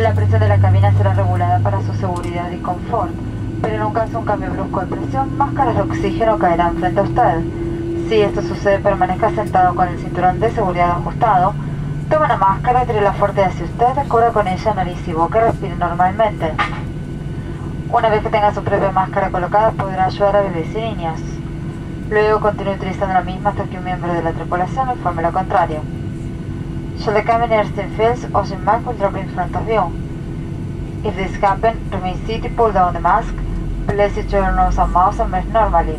La presión de la cabina será regulada para su seguridad y confort, pero en un caso un cambio brusco de presión, máscaras de oxígeno caerán frente a usted. Si esto sucede, permanezca sentado con el cinturón de seguridad ajustado, tome una máscara, tírela fuerte hacia usted, cubra con ella nariz y boca y respire normalmente. Una vez que tenga su propia máscara colocada, podrá ayudar a bebés y niños. Luego continúe utilizando la misma hasta que un miembro de la tripulación informe lo contrario. Should the cabin air still fills, oxygen mask will drop in front of you. If this happens, remain seated, pull down the mask, place it to your nose and mouth and breathe normally.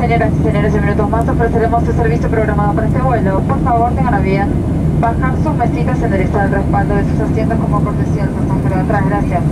Señoras y señores, en minutos más ofreceremos el servicio programado para este vuelo. Por favor, tengan a bien bajar sus mesitas y enderezar el respaldo de sus asientos como cortesía al pasajero de atrás. Gracias.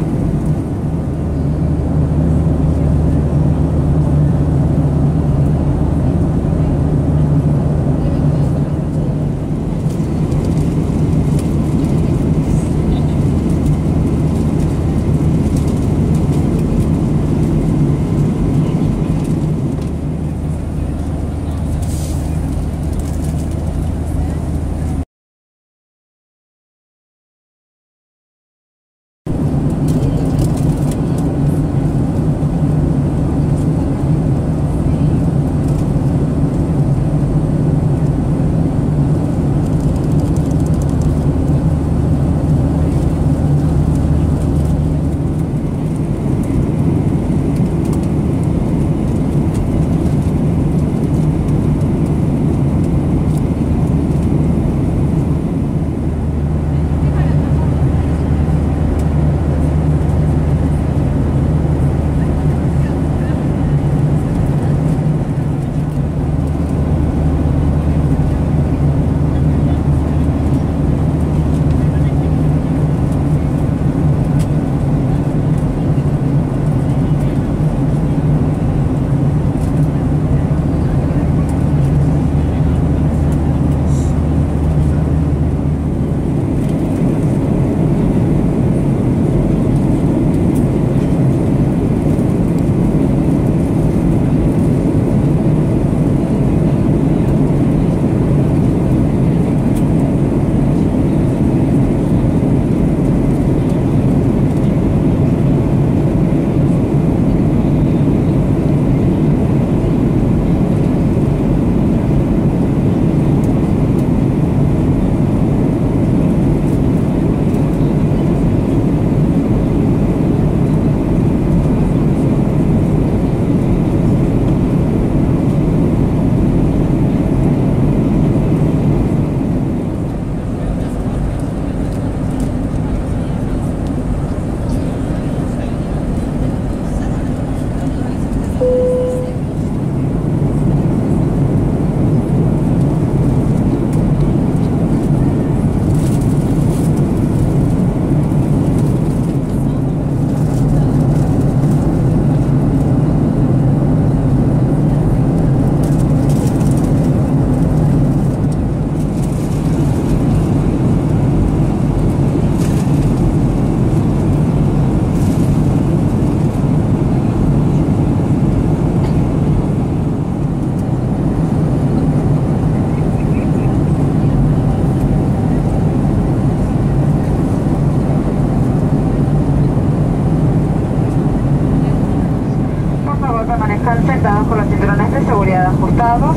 Permanezcan sentados con los cinturones de seguridad ajustados,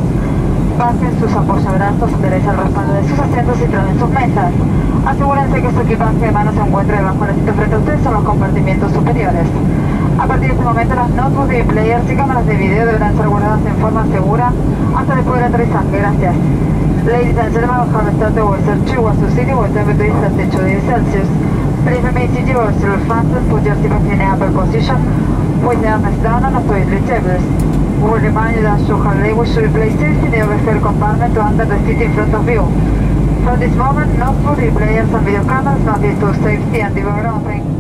bajen sus apoyabrazos, enderecen el respaldo de sus asientos y traen sus mesas. Asegúrense que su equipaje de mano se encuentre debajo del asiento frente a ustedes en los compartimientos superiores. A partir de este momento, las notebooks de players y cámaras de video deberán ser guardadas en forma segura hasta después del aterrizaje. Gracias. Ladies and gentlemen, we have started with Search Wasu City with temperature is at 2 degrees Celsius. Please remain seated or still fastened, put your seatbelt in the upper position with the arms down on the toilet tables. We will remind you that your luggage should be placed safely in the overflow compartment or under the seat in front of you. From this moment, notebook, players and video cameras must be to safety and development.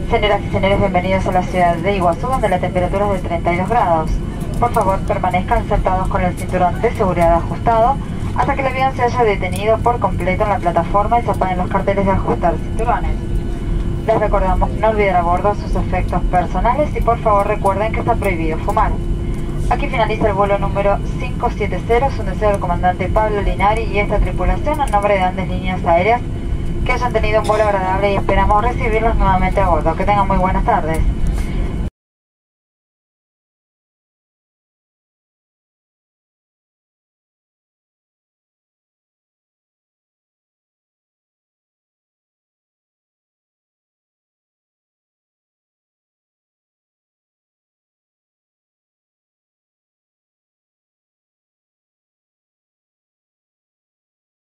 Señoras y señores, bienvenidos a la ciudad de Iguazú, donde la temperatura es de 32 grados. Por favor, permanezcan sentados con el cinturón de seguridad ajustado hasta que el avión se haya detenido por completo en la plataforma y se apaguen los carteles de ajustar cinturones. Les recordamos no olvidar a bordo sus efectos personales y por favor recuerden que está prohibido fumar. Aquí finaliza el vuelo número 570, es un deseo del comandante Pablo Linari y esta tripulación en nombre de Andes Líneas Aéreas. Que hayan tenido un vuelo agradable y esperamos recibirlos nuevamente a bordo. Que tengan muy buenas tardes.